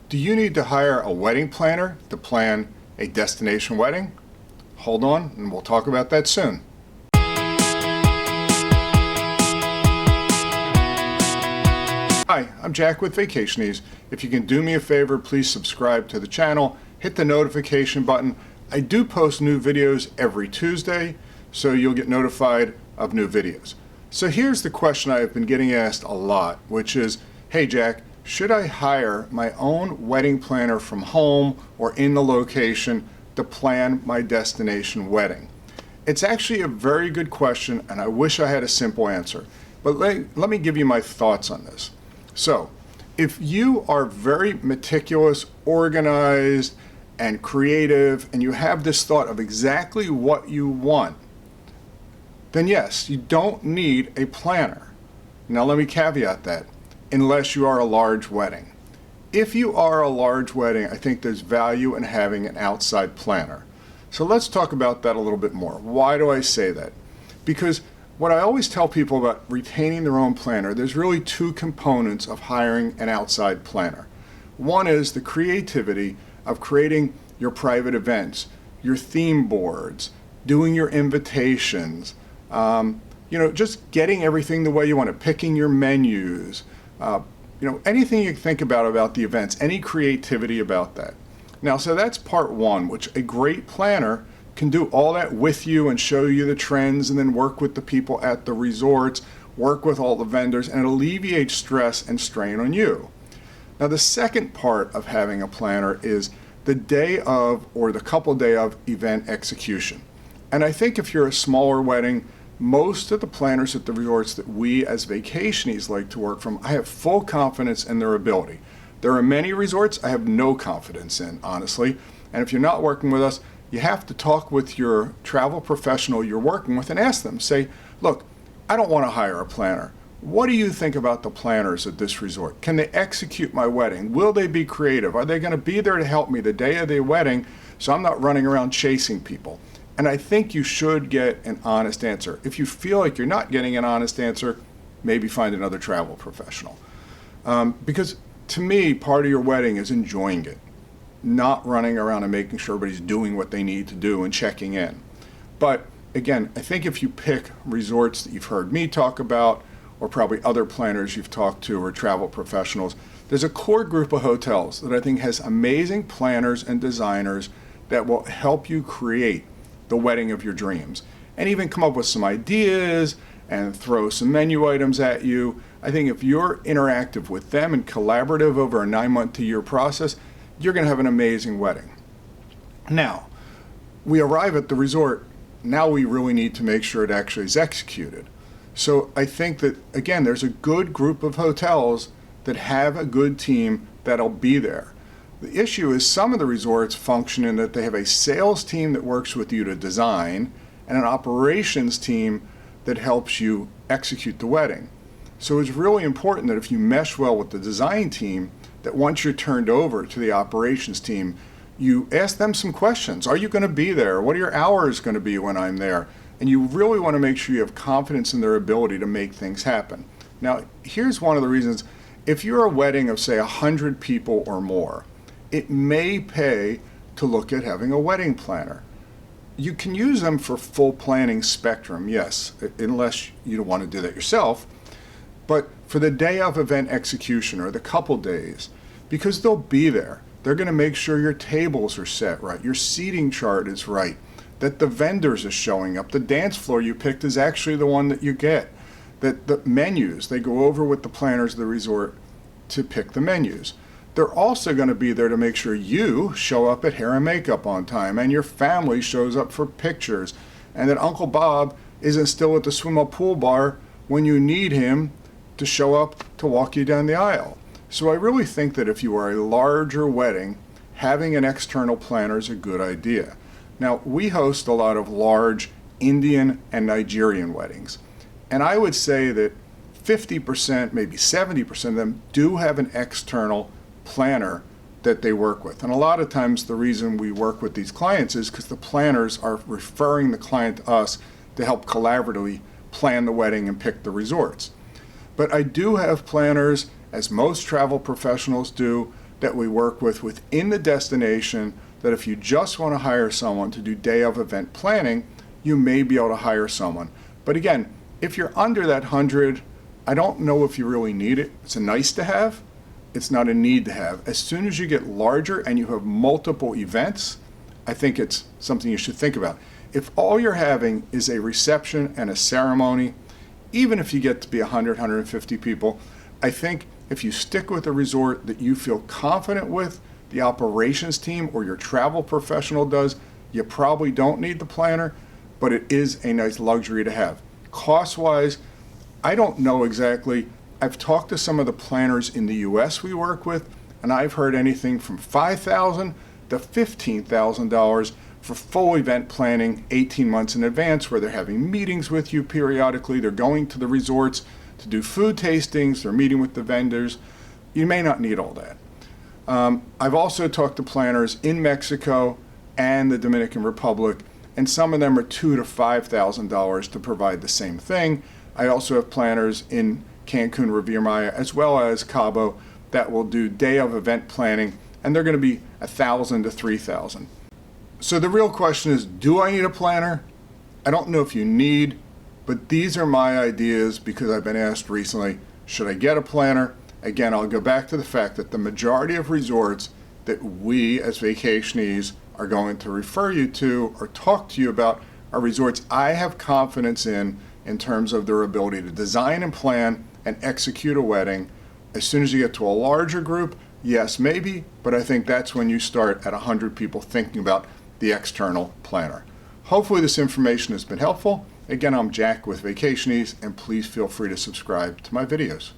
Do you need to hire a wedding planner to plan a destination wedding? Hold on, and we'll talk about that soon. Hi, I'm Jack with Vacationese. If you can do me a favor, please subscribe to the channel, hit the notification button. I do post new videos every Tuesday, so you'll get notified of new videos. So here's the question I have been getting asked a lot, which is, hey Jack, should I hire my own wedding planner from home or in the location to plan my destination wedding? It's actually a very good question, and I wish I had a simple answer. But let me give you my thoughts on this. So, if you are very meticulous, organized, and creative, and you have this thought of exactly what you want, then yes, you don't need a planner. Now let me caveat that. Unless you are a large wedding. If you are a large wedding, I think there's value in having an outside planner. So let's talk about that a little bit more. Why do I say that? Because what I always tell people about retaining their own planner, there's really two components of hiring an outside planner. One is the creativity of creating your private events, your theme boards, doing your invitations, just getting everything the way you want it, picking your menus, anything you think about the events, any creativity about that. Now, so that's part one, which a great planner can do all that with you and show you the trends and then work with the people at the resorts, work with all the vendors, and it alleviates stress and strain on you. Now, the second part of having a planner is the day of or the couple day of event execution. And I think if you're a smaller wedding, most of the planners at the resorts that we as Vacationese like to work from, I have full confidence in their ability. There are many resorts I have no confidence in, honestly. And if you're not working with us, you have to talk with your travel professional you're working with and ask them, say, look, I don't want to hire a planner. What do you think about the planners at this resort? Can they execute my wedding? Will they be creative? Are they going to be there to help me the day of the wedding so I'm not running around chasing people? And I think you should get an honest answer. If you feel like you're not getting an honest answer, maybe find another travel professional. Because to me, part of your wedding is enjoying it, not running around and making sure everybody's doing what they need to do and checking in. But again, I think if you pick resorts that you've heard me talk about, or probably other planners you've talked to or travel professionals, there's a core group of hotels that I think has amazing planners and designers that will help you create the wedding of your dreams, and even come up with some ideas and throw some menu items at you. I think if you're interactive with them and collaborative over a 9-month to year process, you're going to have an amazing wedding. Now, we arrive at the resort. Now we really need to make sure it actually is executed. So I think that, again, there's a good group of hotels that have a good team that'll be there. The issue is some of the resorts function in that they have a sales team that works with you to design and an operations team that helps you execute the wedding. So it's really important that if you mesh well with the design team, that once you're turned over to the operations team, you ask them some questions. Are you going to be there? What are your hours going to be when I'm there? And you really want to make sure you have confidence in their ability to make things happen. Now, here's one of the reasons. If you're a wedding of, say, 100 people or more, it may pay to look at having a wedding planner. You can use them for full planning spectrum, yes, unless you don't want to do that yourself. But for the day of event execution or the couple days, because they'll be there, they're going to make sure your tables are set right, your seating chart is right, that the vendors are showing up, the dance floor you picked is actually the one that you get, that the menus, they go over with the planners of the resort to pick the menus. They're also going to be there to make sure you show up at hair and makeup on time and your family shows up for pictures and that Uncle Bob isn't still at the swim up pool bar when you need him to show up to walk you down the aisle. So I really think that if you are a larger wedding, having an external planner is a good idea. Now, we host a lot of large Indian and Nigerian weddings, and I would say that 50%, maybe 70% of them do have an external planner that they work with. And a lot of times the reason we work with these clients is because the planners are referring the client to us to help collaboratively plan the wedding and pick the resorts. But I do have planners, as most travel professionals do, that we work with within the destination that if you just want to hire someone to do day of event planning, you may be able to hire someone. But again, if you're under that 100, I don't know if you really need it. It's a nice to have. It's not a need to have. As soon as you get larger and you have multiple events, I think it's something you should think about. If all you're having is a reception and a ceremony, even if you get to be 100, 150 people, I think if you stick with a resort that you feel confident with, the operations team or your travel professional does, you probably don't need the planner, but it is a nice luxury to have. Cost-wise, I don't know exactly. I've talked to some of the planners in the US we work with, and I've heard anything from $5,000 to $15,000 for full event planning 18 months in advance, where they're having meetings with you periodically, they're going to the resorts to do food tastings, they're meeting with the vendors. You may not need all that. I've also talked to planners in Mexico and the Dominican Republic, and some of them are $2,000 to $5,000 to provide the same thing. I also have planners in Cancun, Riviera Maya, as well as Cabo that will do day of event planning, and they're going to be $1,000 to $3,000. So the real question is, do I need a planner? I don't know if you need, but these are my ideas because I've been asked recently, should I get a planner? Again, I'll go back to the fact that the majority of resorts that we as vacationees are going to refer you to or talk to you about are resorts I have confidence in terms of their ability to design and plan and execute a wedding. As soon as you get to a larger group, yes, maybe, but I think that's when you start at 100 people thinking about the external planner. Hopefully this information has been helpful. Again, I'm Jack with Vacationease, and please feel free to subscribe to my videos.